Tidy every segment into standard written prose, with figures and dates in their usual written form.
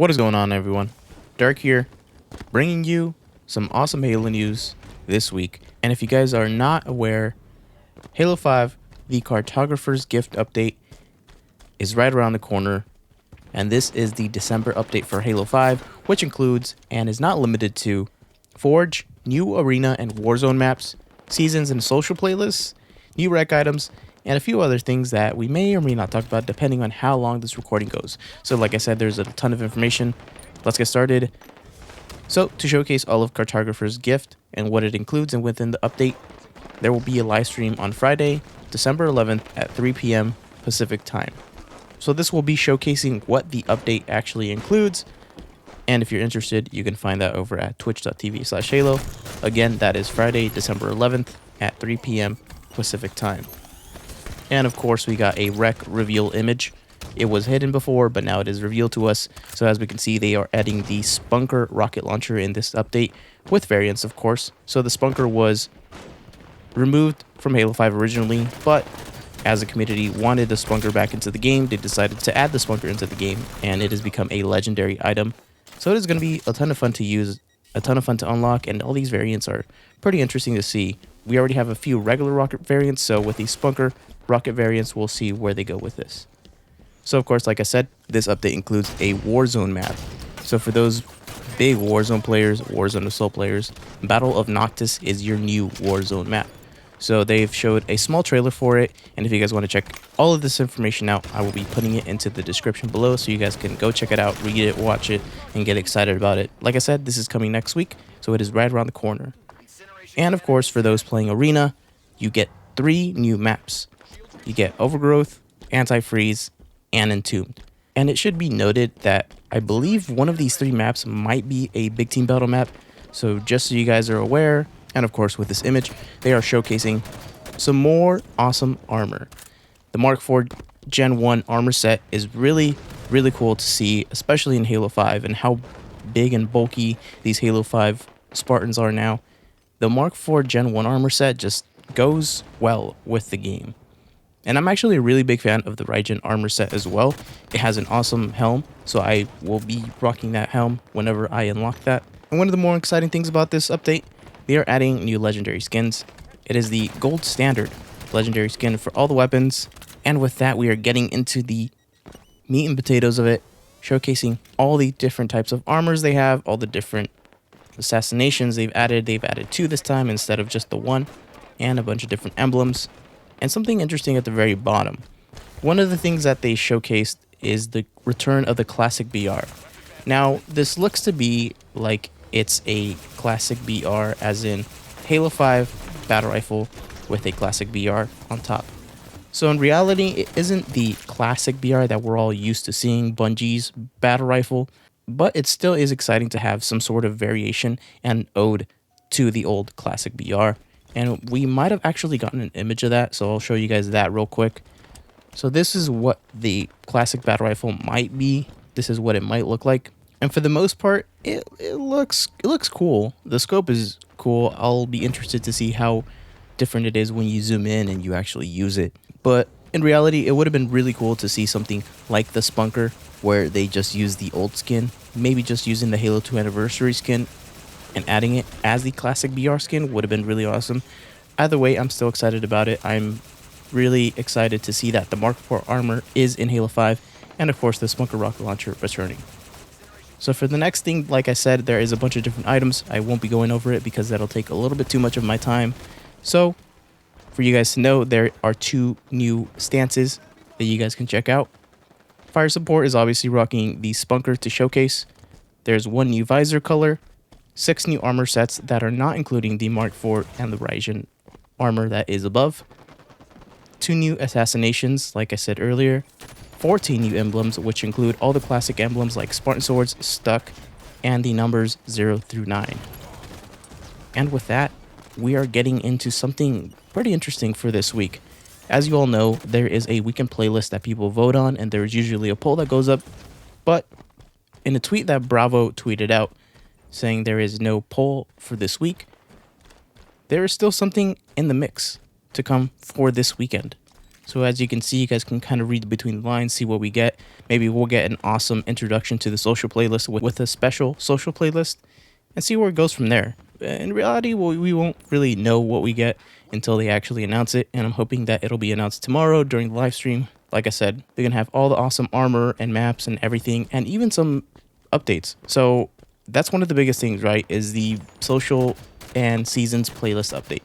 What is going on, everyone? Dark here, bringing you some awesome Halo news this week. And if you guys are not aware, Halo 5, the Cartographer's Gift update, is right around the corner. And this is the December update for Halo 5, which includes, and is not limited to, Forge, new arena and Warzone maps, seasons and social playlists, new rec items, and a few other things that we may or may not talk about depending on how long this recording goes. So like I said, there's a ton of information. Let's get started. So to showcase all of Cartographer's Gift and what it includes and within the update, there will be a live stream on Friday, December 11th at 3 p.m. Pacific time. So this will be showcasing what the update actually includes. And if you're interested, you can find that over at twitch.tv/Halo. Again, that is Friday, December 11th at 3 p.m. Pacific time. And of course, we got a rec reveal image. It was hidden before, but now it is revealed to us. So as we can see, they are adding the Spunker rocket launcher in this update with variants, of course. So the Spunker was removed from Halo 5 originally, but as the community wanted the Spunker back into the game, they decided to add the Spunker into the game, and it has become a legendary item. So it is going to be a ton of fun to use, a ton of fun to unlock, and all these variants are pretty interesting to see. We already have a few regular rocket variants, so with the Spunker rocket variants, we'll see where they go with this. So of course, like I said, this update includes a Warzone map. So for those big Warzone players, Warzone Assault players, Battle of Noctis is your new Warzone map. So they've showed a small trailer for it, and if you guys want to check all of this information out, I will be putting it into the description below so you guys can go check it out, read it, watch it, and get excited about it. Like I said, this is coming next week, so it is right around the corner. And of course, for those playing Arena, you get 3 new maps. You get Overgrowth, Anti-Freeze, and Entombed. And it should be noted that I believe one of these 3 maps might be a big team battle map. So just so you guys are aware, and of course with this image, they are showcasing some more awesome armor. The Mark IV Gen 1 armor set is really cool to see, especially in Halo 5 and how big and bulky these Halo 5 Spartans are now. The Mark IV Gen 1 armor set just goes well with the game. And I'm actually a really big fan of the Raijin armor set as well. It has an awesome helm, so I will be rocking that helm whenever I unlock that. And one of the more exciting things about this update, they are adding new legendary skins. It is the gold standard legendary skin for all the weapons. And with that, we are getting into the meat and potatoes of it, showcasing all the different types of armors they have, all the different assassinations they've added. They've added 2 this time instead of just the 1, and a bunch of different emblems. And something interesting at the very bottom. One of the things that they showcased is the return of the classic BR. Now, this looks to be like it's a classic BR, as in Halo 5 battle rifle with a classic BR on top. So in reality, it isn't the classic BR that we're all used to seeing, Bungie's battle rifle, but it still is exciting to have some sort of variation and ode to the old classic BR. And we might have actually gotten an image of that, so I'll show you guys that real quick. So this is what the classic battle rifle might be. This is what it might look like. And for the most part, it looks cool. The scope is cool. I'll be interested to see how different it is when you zoom in and you actually use it. But in reality, it would have been really cool to see something like the Spunker, where they just use the old skin, maybe just using the Halo 2 Anniversary skin, and adding it as the classic BR skin would have been really awesome. Either way, I'm still excited about it. I'm really excited to see that the Mark IV armor is in Halo 5, and of course the Spunker rocket launcher returning. So for the next thing, like I said, there is a bunch of different items. I won't be going over it because that'll take a little bit too much of my time. So for you guys to know, there are 2 new stances that you guys can check out. Fire Support is obviously rocking the Spunker to showcase. There's 1 new visor color, 6 new armor sets that are not including the Mark IV and the Raijin armor that is above, 2 new assassinations, like I said earlier, 14 new emblems, which include all the classic emblems like Spartan Swords, Stuck, and the numbers 0 through 9. And with that, we are getting into something pretty interesting for this week. As you all know, there is a weekend playlist that people vote on, and there is usually a poll that goes up, but in a tweet that Bravo tweeted out, saying there is no poll for this week, there is still something in the mix to come for this weekend. So as you can see, you guys can kind of read between the lines, see what we get. Maybe we'll get an awesome introduction to the social playlist with a special social playlist and see where it goes from there. In reality, we won't really know what we get until they actually announce it, and I'm hoping that it'll be announced tomorrow during the live stream. Like I said, they're going to have all the awesome armor and maps and everything, and even some updates. So that's one of the biggest things, right, is the social and seasons playlist update.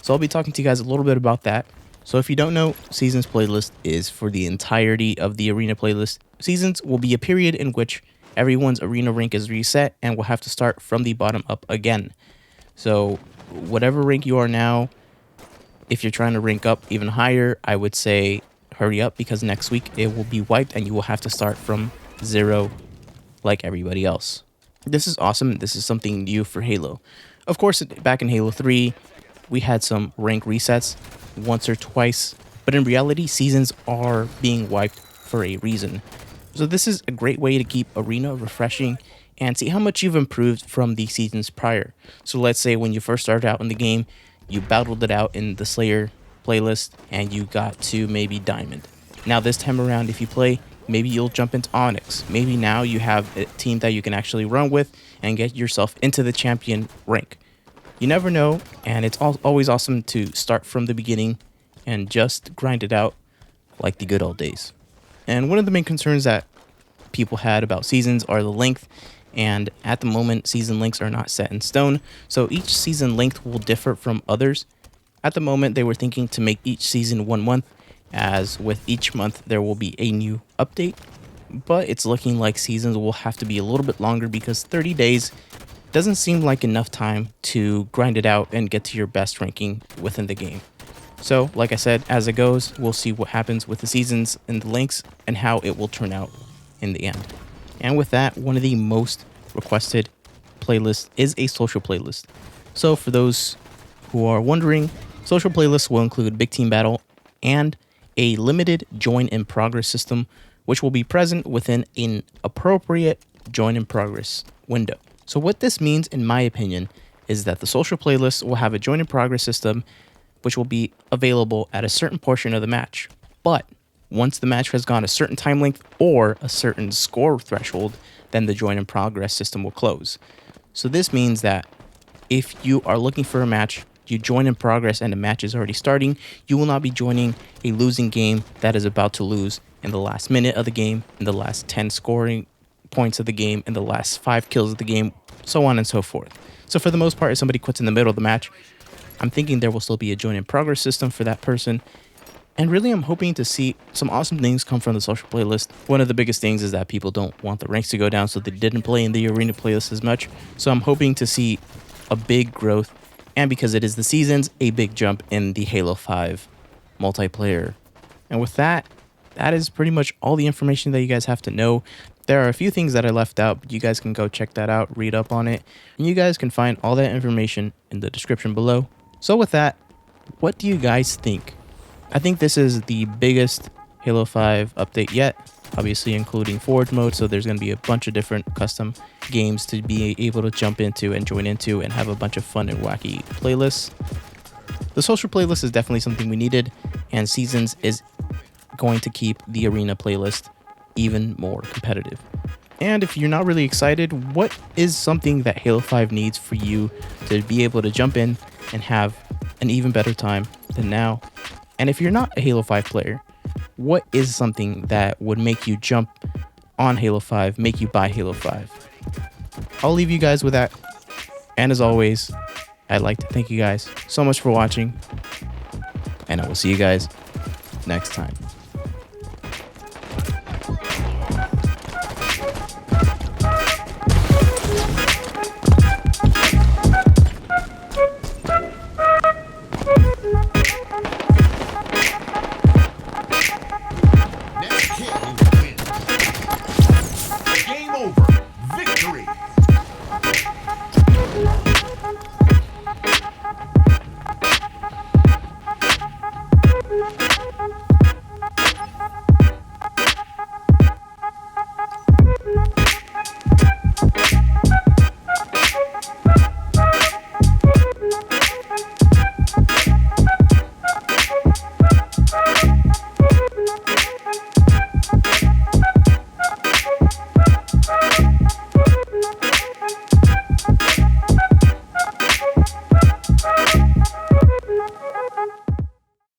So I'll be talking to you guys a little bit about that. So if you don't know, Seasons playlist is for the entirety of the arena playlist. Seasons will be a period in which everyone's arena rank is reset and will have to start from the bottom up again. So whatever rank you are now, if you're trying to rank up even higher, I would say hurry up, because next week it will be wiped and you will have to start from 0 like everybody else. This is awesome. This is something new for Halo. Of course, back in Halo 3, we had some rank resets once or twice, but in reality, seasons are being wiped for a reason. So this is a great way to keep arena refreshing and see how much you've improved from the seasons prior. So let's say when you first started out in the game, you battled it out in the Slayer playlist and you got to maybe Diamond. Now this time around, if you play, maybe you'll jump into Onyx. Maybe now you have a team that you can actually run with and get yourself into the champion rank. You never know, and it's always awesome to start from the beginning and just grind it out like the good old days. And one of the main concerns that people had about seasons are the length, and at the moment, season lengths are not set in stone, so each season length will differ from others. At the moment, they were thinking to make each season 1 month, as with each month there will be a new update, but it's looking like seasons will have to be a little bit longer because 30 days doesn't seem like enough time to grind it out and get to your best ranking within the game. So, like I said, as it goes, we'll see what happens with the seasons and the links and how it will turn out in the end. And with that, one of the most requested playlists is a social playlist. So for those who are wondering, social playlists will include Big Team Battle and a limited join in progress system, which will be present within an appropriate join in progress window. So what this means, in my opinion, is that the social playlist will have a join in progress system, which will be available at a certain portion of the match. But once the match has gone a certain time length or a certain score threshold, then the join in progress system will close. So this means that if you are looking for a match, you join in progress and the match is already starting, you will not be joining a losing game that is about to lose in the last minute of the game, in the last 10 scoring points of the game, in the last 5 kills of the game, so on and so forth. So for the most part, if somebody quits in the middle of the match, I'm thinking there will still be a join in progress system for that person. And really, I'm hoping to see some awesome things come from the social playlist. One of the biggest things is that people don't want the ranks to go down, so they didn't play in the arena playlist as much. So I'm hoping to see a big growth, and because it is the seasons, a big jump in the Halo 5 multiplayer. And with that, that is pretty much all the information that you guys have to know. There are a few things that I left out, but you guys can go check that out, read up on it, and you guys can find all that information in the description below. So with that, what do you guys think? I think this is the biggest Halo 5 update yet, obviously including Forge mode, so there's going to be a bunch of different custom games to be able to jump into and join into and have a bunch of fun and wacky playlists. The social playlist is definitely something we needed, and Seasons is going to keep the arena playlist even more competitive. And if you're not really excited, what is something that Halo 5 needs for you to be able to jump in and have an even better time than now? And if you're not a Halo 5 player, what is something that would make you jump on Halo 5, make you buy Halo 5? I'll leave you guys with that. And as always, I'd like to thank you guys so much for watching, and I will see you guys next time.